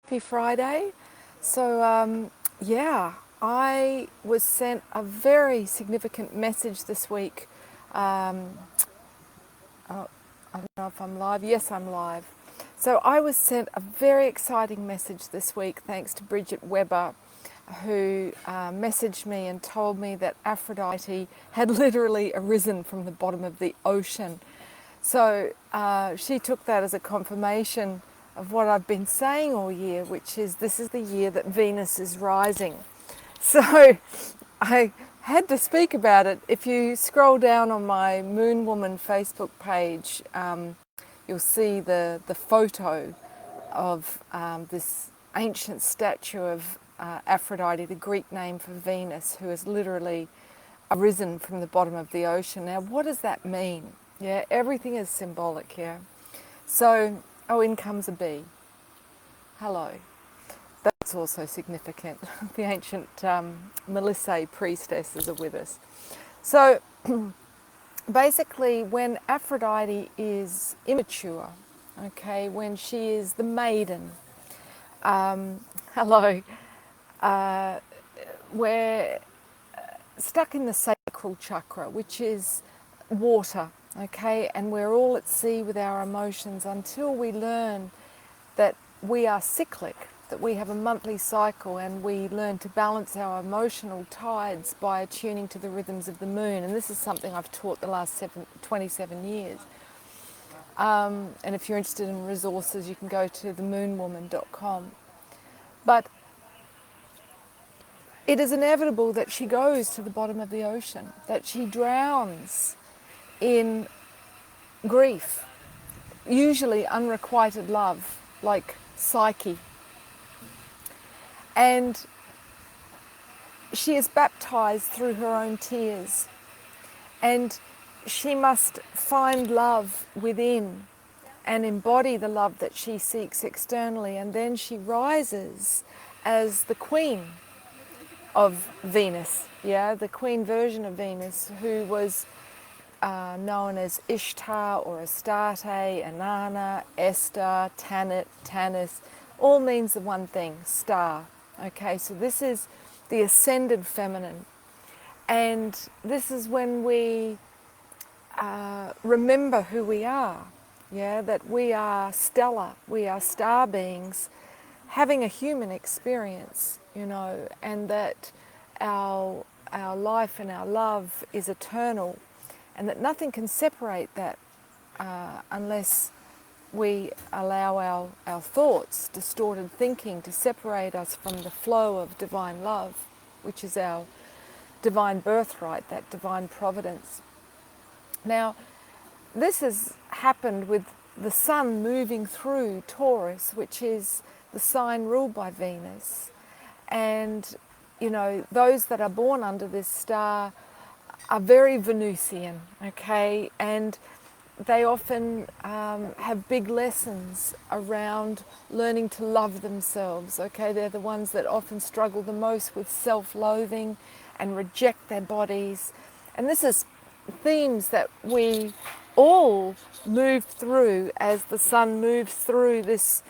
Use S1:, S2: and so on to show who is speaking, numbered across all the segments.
S1: Happy Friday. So, yeah, I was sent a very significant message this week. Oh, I don't know if I'm live. Yes, I'm live. So I was sent a very exciting message this week thanks to Bridget Weber, who messaged me and told me that Aphrodite had literally arisen from the bottom of the ocean. So she took that as a confirmation of what I've been saying all year, which is this is the year that Venus is rising. So I had to speak about it. If you scroll down on my Moon Woman Facebook page, you'll see the photo of this ancient statue of Aphrodite, the Greek name for Venus, who has literally arisen from the bottom of the ocean. Now, what does that mean? Yeah, everything is symbolic here. So, oh, in comes a bee. Hello. That's also significant. The ancient Melissae priestesses are with us. So, basically, when Aphrodite is immature, okay, when she is the maiden, hello, we're stuck in the sacral chakra, which is water, okay, and we're all at sea with our emotions until we learn that we are cyclic, that we have a monthly cycle, and we learn to balance our emotional tides by attuning to the rhythms of the moon. And this is something I've taught the last 27 years. And if you're interested in resources, you can go to themoonwoman.com. But it is inevitable that she goes to the bottom of the ocean, that she drowns in grief, usually unrequited love, like Psyche. And she is baptized through her own tears. And she must find love within and embody the love that she seeks externally. And then she rises as the queen of Venus, the queen version of Venus, who was known as Ishtar or Astarte, Inanna, Esther, Tanit, Tanis, all means the one thing, star. Okay, so this is the ascended feminine. And this is when we remember who we are, that we are stellar, we are star beings having a human experience, and that our life and our love is eternal, and that nothing can separate that unless we allow our thoughts, distorted thinking, to separate us from the flow of divine love, which is our divine birthright, that divine providence. Now, this has happened with the sun moving through Taurus, which is the sign ruled by Venus. And, those that are born under this star are very Venusian, okay? And they often have big lessons around learning to love themselves, okay? They're the ones that often struggle the most with self-loathing and reject their bodies. And this is themes that we all move through as the sun moves through this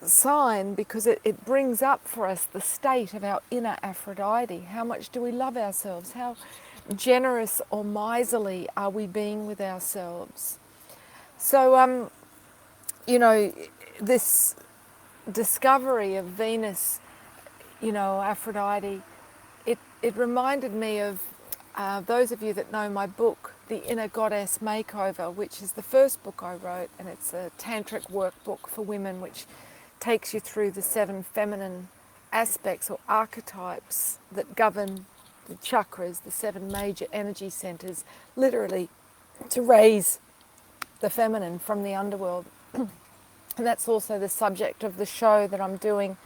S1: sign, because it brings up for us the state of our inner Aphrodite. How much do we love ourselves? How generous or miserly are we being with ourselves? So, this discovery of Venus, Aphrodite, it reminded me of those of you that know my book, The Inner Goddess Makeover, which is the first book I wrote, and it's a tantric workbook for women which takes you through the 7 feminine aspects or archetypes that govern the chakras, the 7 major energy centers, literally to raise the feminine from the underworld. And that's also the subject of the show that I'm doing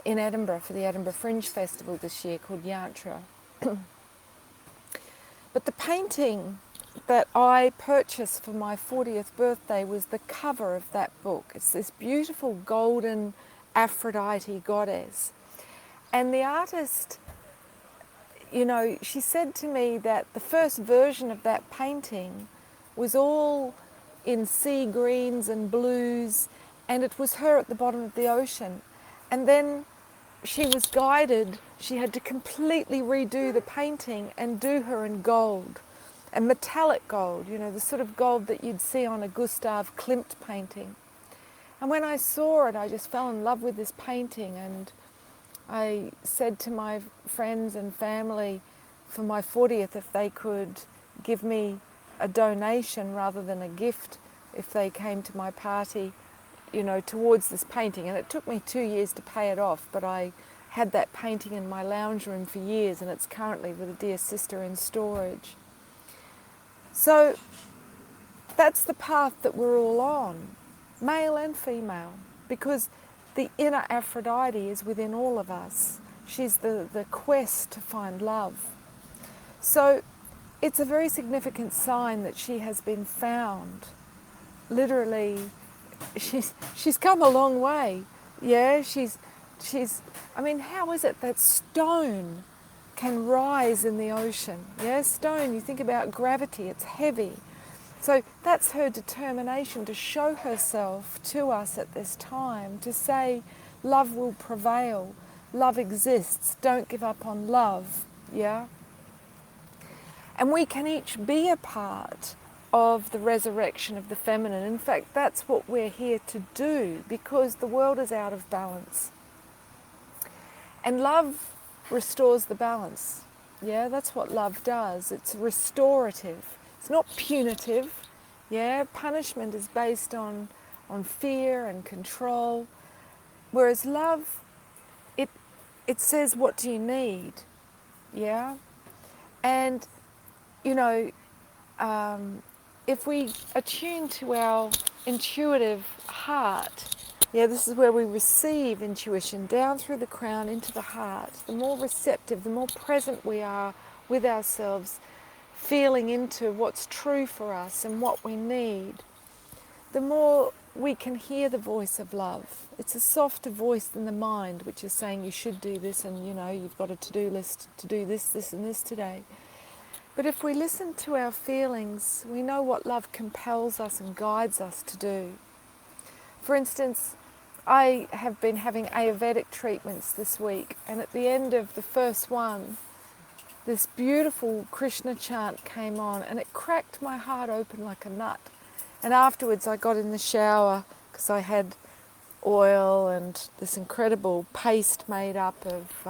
S1: in Edinburgh for the Edinburgh Fringe Festival this year, called Yantra. But the painting that I purchased for my 40th birthday was the cover of that book. It's this beautiful golden Aphrodite goddess. And the artist, she said to me that the first version of that painting was all in sea greens and blues and it was her at the bottom of the ocean. And then she was guided. She had to completely redo the painting and do her in gold, and metallic gold, you know, the sort of gold that you'd see on a Gustav Klimt painting. And when I saw it, I just fell in love with this painting, and I said to my friends and family for my 40th if they could give me a donation rather than a gift if they came to my party, you know, towards this painting. And it took me 2 years to pay it off, but I had that painting in my lounge room for years, and it's currently with a dear sister in storage. So that's the path that we're all on, male and female, because the inner Aphrodite is within all of us. She's the quest to find love. So it's a very significant sign that she has been found. Literally, she's come a long way. Yeah, she's I mean, how is it that stone can rise in the ocean? Yeah, stone, you think about gravity, it's heavy. So that's her determination to show herself to us at this time, to say love will prevail, love exists, don't give up on love, yeah? And we can each be a part of the resurrection of the feminine. In fact, that's what we're here to do, because the world is out of balance. And love restores the balance. Yeah, that's what love does. It's restorative. It's not punitive. Yeah, punishment is based on fear and control. Whereas love, it says, what do you need? Yeah? And, you know, if we attune to our intuitive heart, yeah, this is where we receive intuition, down through the crown into the heart. The more receptive, the more present we are with ourselves, feeling into what's true for us and what we need, the more we can hear the voice of love. It's a softer voice than the mind, which is saying you should do this, and, you know, you've got a to-do list to do this, this and this today. But if we listen to our feelings, we know what love compels us and guides us to do. For instance, I have been having Ayurvedic treatments this week, and at the end of the first one, this beautiful Krishna chant came on, and it cracked my heart open like a nut. And afterwards I got in the shower, because I had oil and this incredible paste made up of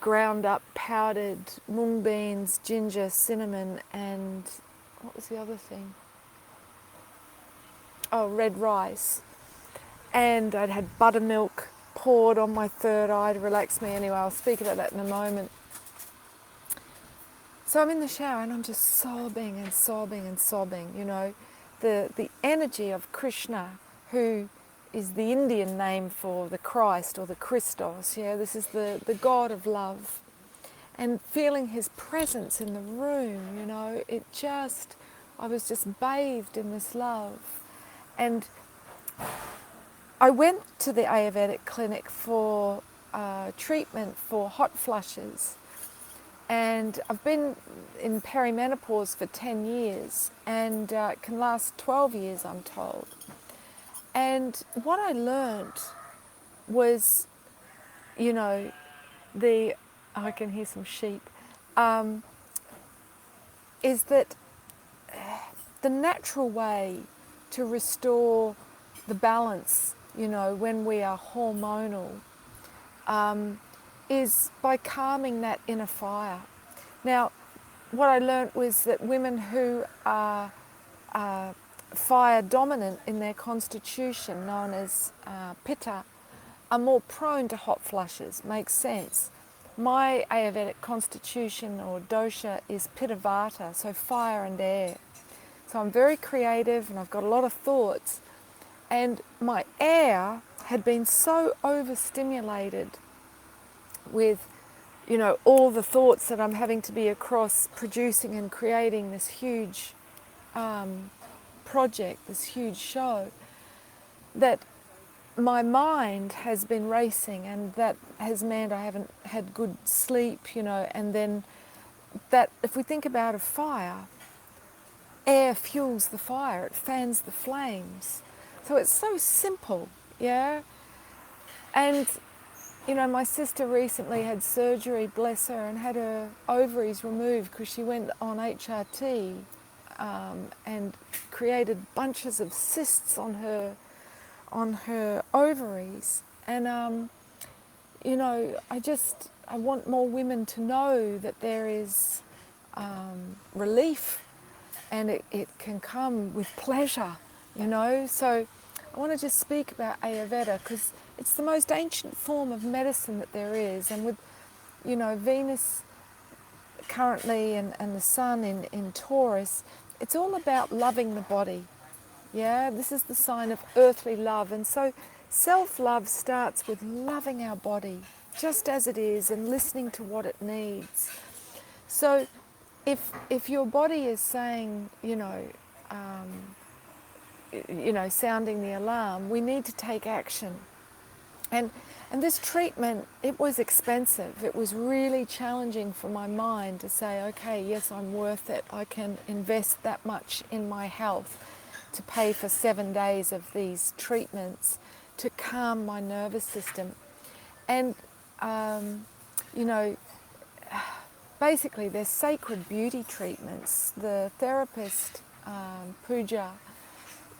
S1: ground up powdered mung beans, ginger, cinnamon, and what was the other thing? Oh, red rice. And I'd had buttermilk poured on my third eye to relax me. Anyway, I'll speak about that in a moment. So I'm in the shower and I'm just sobbing and sobbing and sobbing, you know. The energy of Krishna, who is the Indian name for the Christ or the Christos, yeah, this is the God of love. And feeling his presence in the room, you know, I was just bathed in this love. And I went to the Ayurvedic clinic for treatment for hot flushes. And I've been in perimenopause for 10 years, and it can last 12 years, I'm told. And what I learned was, you know, I can hear some sheep, is that the natural way to restore the balance, you know, when we are hormonal, is by calming that inner fire. Now, what I learnt was that women who are fire dominant in their constitution, known as pitta, are more prone to hot flushes. Makes sense. My Ayurvedic constitution or dosha is pitta vata, so fire and air. So I'm very creative and I've got a lot of thoughts. And my air had been so overstimulated with, you know, all the thoughts that I'm having to be across producing and creating this huge project, this huge show, that my mind has been racing, and that has meant I haven't had good sleep, you know. And then that, if we think about a fire, air fuels the fire, it fans the flames. So it's so simple, yeah? And, you know, my sister recently had surgery, bless her, and had her ovaries removed because she went on HRT and created bunches of cysts on her ovaries. And, you know, I want more women to know that there is relief, and it can come with pleasure, you know. So I want to just speak about Ayurveda because it's the most ancient form of medicine that there is. And with, you know, Venus currently and the sun in Taurus, it's all about loving the body. Yeah, this is the sign of earthly love. And so self-love starts with loving our body just as it is and listening to what it needs. So if your body is saying, sounding the alarm, we need to take action. And this treatment, it was expensive. It was really challenging for my mind to say, okay, yes, I'm worth it. I can invest that much in my health to pay for 7 days of these treatments to calm my nervous system. And, basically they're sacred beauty treatments. The therapist, Pooja,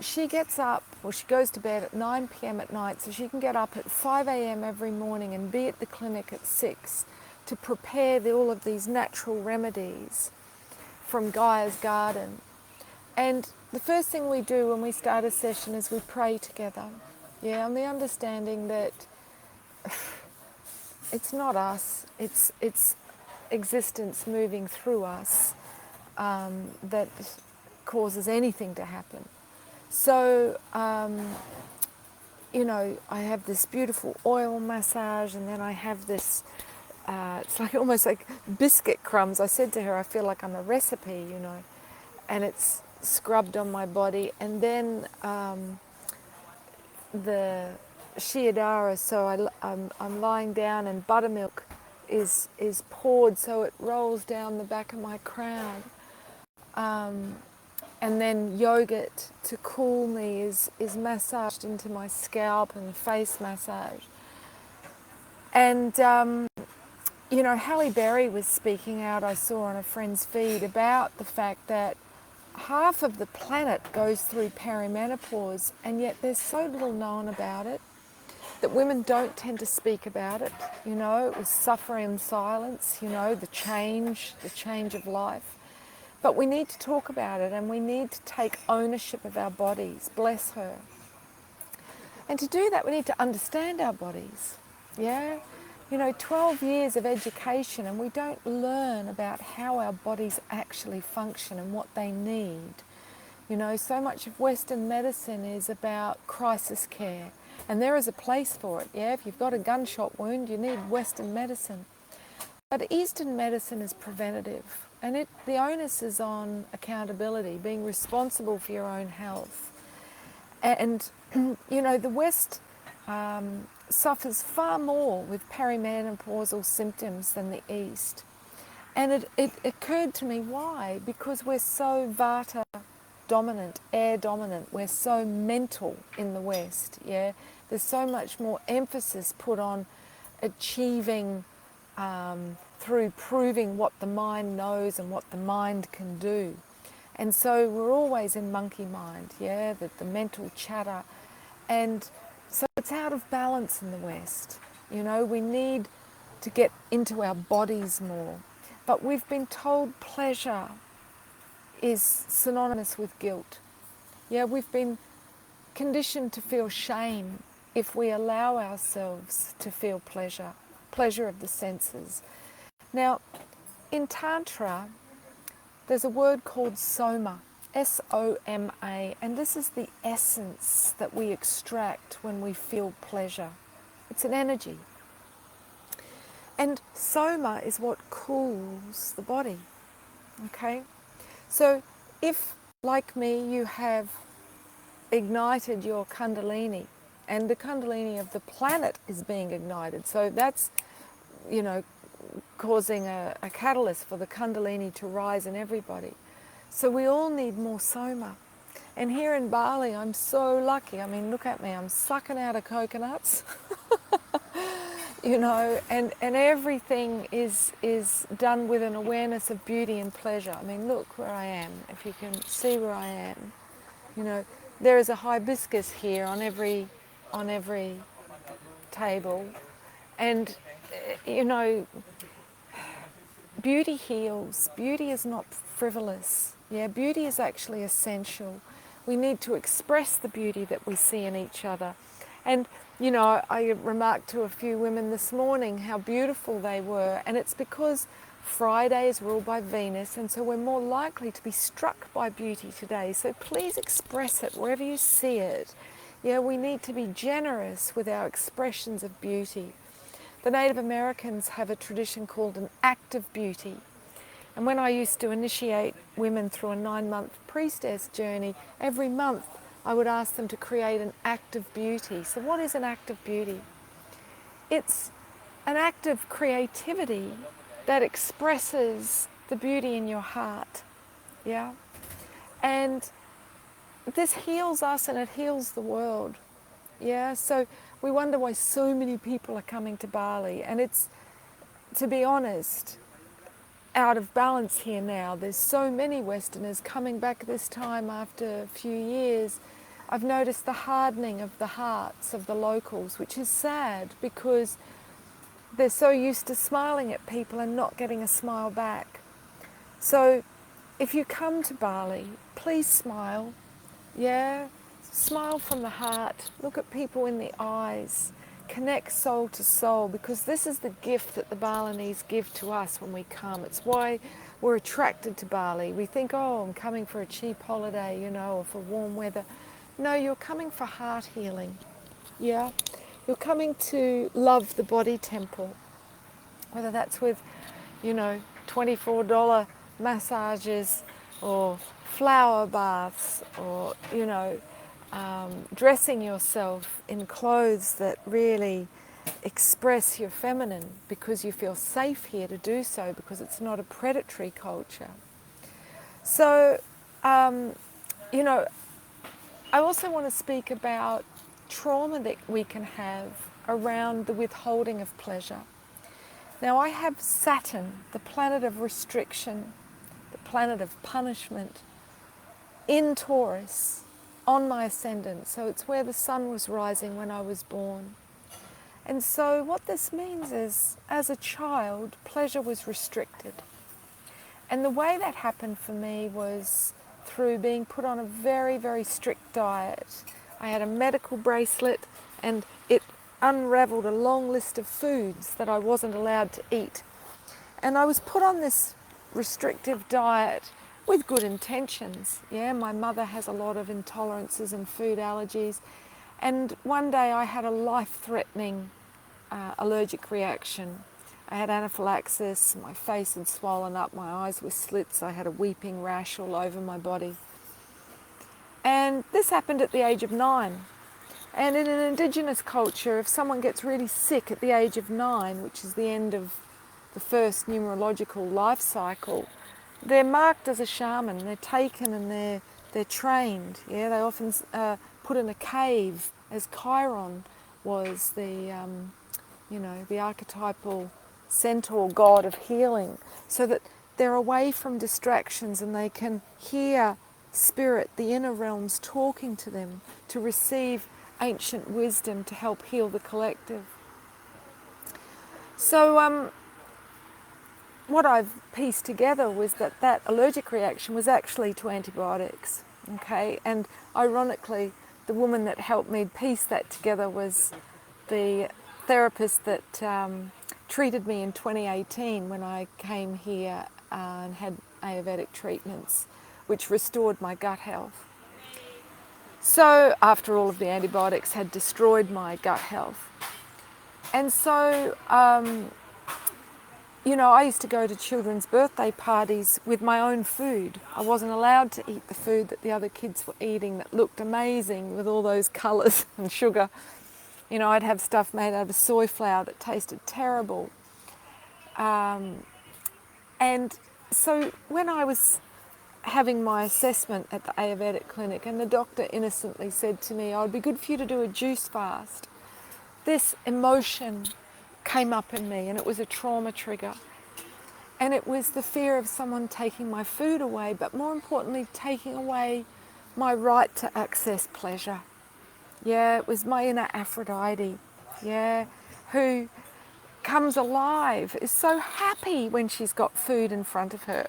S1: she gets up, or she goes to bed at 9 p.m. at night, so she can get up at 5 a.m. every morning and be at the clinic at 6 to prepare all of these natural remedies from Gaia's garden. And the first thing we do when we start a session is we pray together. Yeah, on the understanding that it's not us, it's existence moving through us that causes anything to happen. So, I have this beautiful oil massage, and then I have this, it's like almost like biscuit crumbs. I said to her, I feel like I'm a recipe, and it's scrubbed on my body. And then the Shiadara, so I'm lying down, and buttermilk is poured so it rolls down the back of my crown. And then yogurt to cool me is massaged into my scalp, and face massage. And, Halle Berry was speaking out, I saw on a friend's feed, about the fact that half of the planet goes through perimenopause, and yet there's so little known about it that women don't tend to speak about it. It was suffer in silence, the change of life. But we need to talk about it, and we need to take ownership of our bodies, bless her. And to do that, we need to understand our bodies, yeah? 12 years of education, and we don't learn about how our bodies actually function and what they need. So much of Western medicine is about crisis care, and there is a place for it, yeah? If you've got a gunshot wound, you need Western medicine. But Eastern medicine is preventative. And the onus is on accountability, being responsible for your own health. And, the West suffers far more with perimenopausal symptoms than the East. And it occurred to me, why? Because we're so Vata dominant, air dominant. We're so mental in the West, yeah? There's so much more emphasis put on achieving through proving what the mind knows and what the mind can do. And so we're always in monkey mind, yeah, the mental chatter. And so it's out of balance in the West. We need to get into our bodies more. But we've been told pleasure is synonymous with guilt. Yeah, we've been conditioned to feel shame if we allow ourselves to feel pleasure of the senses. Now, in Tantra, there's a word called soma, S-O-M-A, and this is the essence that we extract when we feel pleasure. It's an energy. And soma is what cools the body, okay? So if, like me, you have ignited your kundalini, and the kundalini of the planet is being ignited, so that's, causing a catalyst for the kundalini to rise in everybody. So we all need more soma. And here in Bali, I'm so lucky. I mean, look at me, I'm sucking out of coconuts. You know, and everything is done with an awareness of beauty and pleasure. I mean, look where I am, if you can see where I am. You know, there is a hibiscus here on every table. And, you know, beauty heals. Beauty is not frivolous. Yeah, beauty is actually essential. We need to express the beauty that we see in each other. And, you know, I remarked to a few women this morning how beautiful they were. And it's because Friday is ruled by Venus, and so we're more likely to be struck by beauty today. So please express it wherever you see it. Yeah, we need to be generous with our expressions of beauty. The Native Americans have a tradition called an act of beauty. And when I used to initiate women through a 9-month priestess journey, every month I would ask them to create an act of beauty. So what is an act of beauty? It's an act of creativity that expresses the beauty in your heart. Yeah? And this heals us and it heals the world. Yeah? So we wonder why so many people are coming to Bali. And it's, to be honest, out of balance here now. There's so many Westerners coming back this time after a few years. I've noticed the hardening of the hearts of the locals, which is sad because they're so used to smiling at people and not getting a smile back. So if you come to Bali, please smile. Yeah, smile from the heart. Look at people in the eyes. Connect soul to soul, because this is the gift that the Balinese give to us when we come. It's why we're attracted to Bali. We think, oh, I'm coming for a cheap holiday, you know, or for warm weather. No, you're coming for heart healing. Yeah, you're coming to love the body temple, whether that's with, you know, $24 massages or flower baths or, you know, dressing yourself in clothes that really express your feminine because you feel safe here to do so, because it's not a predatory culture. So, you know, I also want to speak about trauma that we can have around the withholding of pleasure. Now, I have Saturn, the planet of restriction, the planet of punishment, in Taurus, on my ascendant. So it's where the sun was rising when I was born. And so what this means is, as a child, pleasure was restricted. And the way that happened for me was through being put on a very, very strict diet. I had a medical bracelet and it unraveled a long list of foods that I wasn't allowed to eat. And I was put on this restrictive diet with good intentions. Yeah, my mother has a lot of intolerances and food allergies. And one day I had a life-threatening allergic reaction. I had anaphylaxis, my face had swollen up, my eyes were slits, I had a weeping rash all over my body. And this happened at the age of 9. And in an indigenous culture, if someone gets really sick at the age of 9, which is the end of the first numerological life cycle, they're marked as a shaman. They're taken and they're trained. Yeah, they often put in a cave, as Chiron was the you know, the archetypal centaur god of healing, so that they're away from distractions and they can hear spirit, the inner realms, talking to them to receive ancient wisdom to help heal the collective. So what I've pieced together was that allergic reaction was actually to antibiotics. Okay, and ironically, the woman that helped me piece that together was the therapist that treated me in 2018 when I came here and had Ayurvedic treatments, which restored my gut health. So after all of the antibiotics had destroyed my gut health. And so, you know, I used to go to children's birthday parties with my own food. I wasn't allowed to eat the food that the other kids were eating that looked amazing with all those colours and sugar. You know, I'd have stuff made out of soy flour that tasted terrible. And so when I was having my assessment at the Ayurvedic clinic, and the doctor innocently said to me, "Oh, it'd be good for you to do a juice fast." This emotion came up in me, and it was a trauma trigger. And it was the fear of someone taking my food away, but more importantly, taking away my right to access pleasure. Yeah, it was my inner Aphrodite, yeah, who comes alive, is so happy when she's got food in front of her,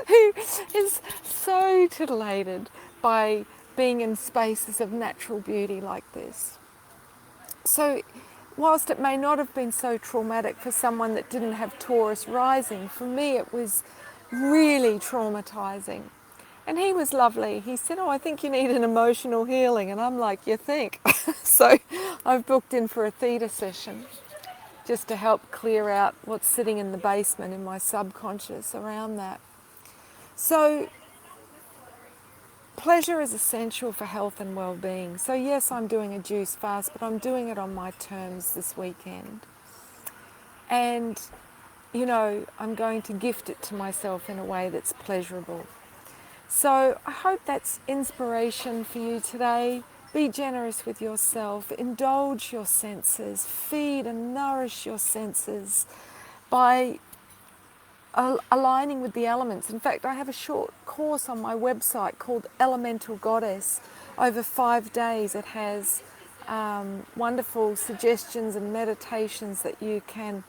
S1: who is so titillated by being in spaces of natural beauty like this. So whilst it may not have been so traumatic for someone that didn't have Taurus rising, for me it was really traumatizing. And he was lovely. He said, "Oh, I think you need an emotional healing." And I'm like, "You think?" So I've booked in for a theta session just to help clear out what's sitting in the basement in my subconscious around that. So pleasure is essential for health and well-being. So yes, I'm doing a juice fast, but I'm doing it on my terms this weekend. And, you know, I'm going to gift it to myself in a way that's pleasurable. So I hope that's inspiration for you today. Be generous with yourself, indulge your senses, feed and nourish your senses by aligning with the elements. In fact, I have a short course on my website called Elemental Goddess. Over 5 days it has wonderful suggestions and meditations that you can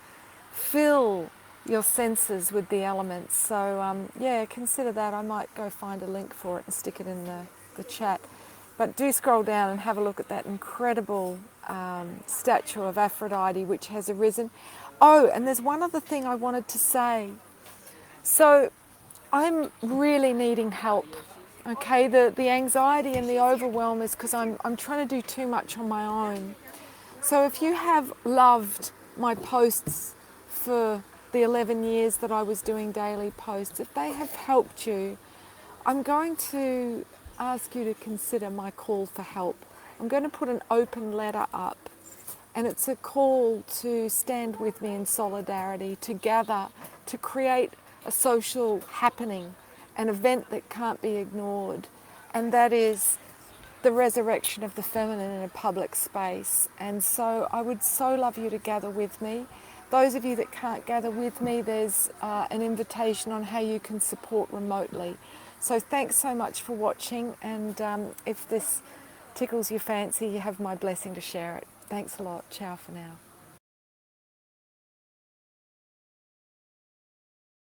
S1: fill your senses with the elements. So yeah, consider that. I might go find a link for it and stick it in the chat. But do scroll down and have a look at that incredible statue of Aphrodite which has arisen. Oh, and there's one other thing I wanted to say. So I'm really needing help. Okay, the anxiety and the overwhelm is because I'm trying to do too much on my own. So if you have loved my posts for the 11 years that I was doing daily posts, if they have helped you, I'm going to ask you to consider my call for help. I'm going to put an open letter up, and it's a call to stand with me in solidarity, to gather, to create a social happening, an event that can't be ignored, and that is the resurrection of the feminine in a public space. And so I would so love you to gather with me. Those of you that can't gather with me, there's an invitation on how you can support remotely. So thanks so much for watching, and if this tickles your fancy, you have my blessing to share it. Thanks a lot. Ciao for now.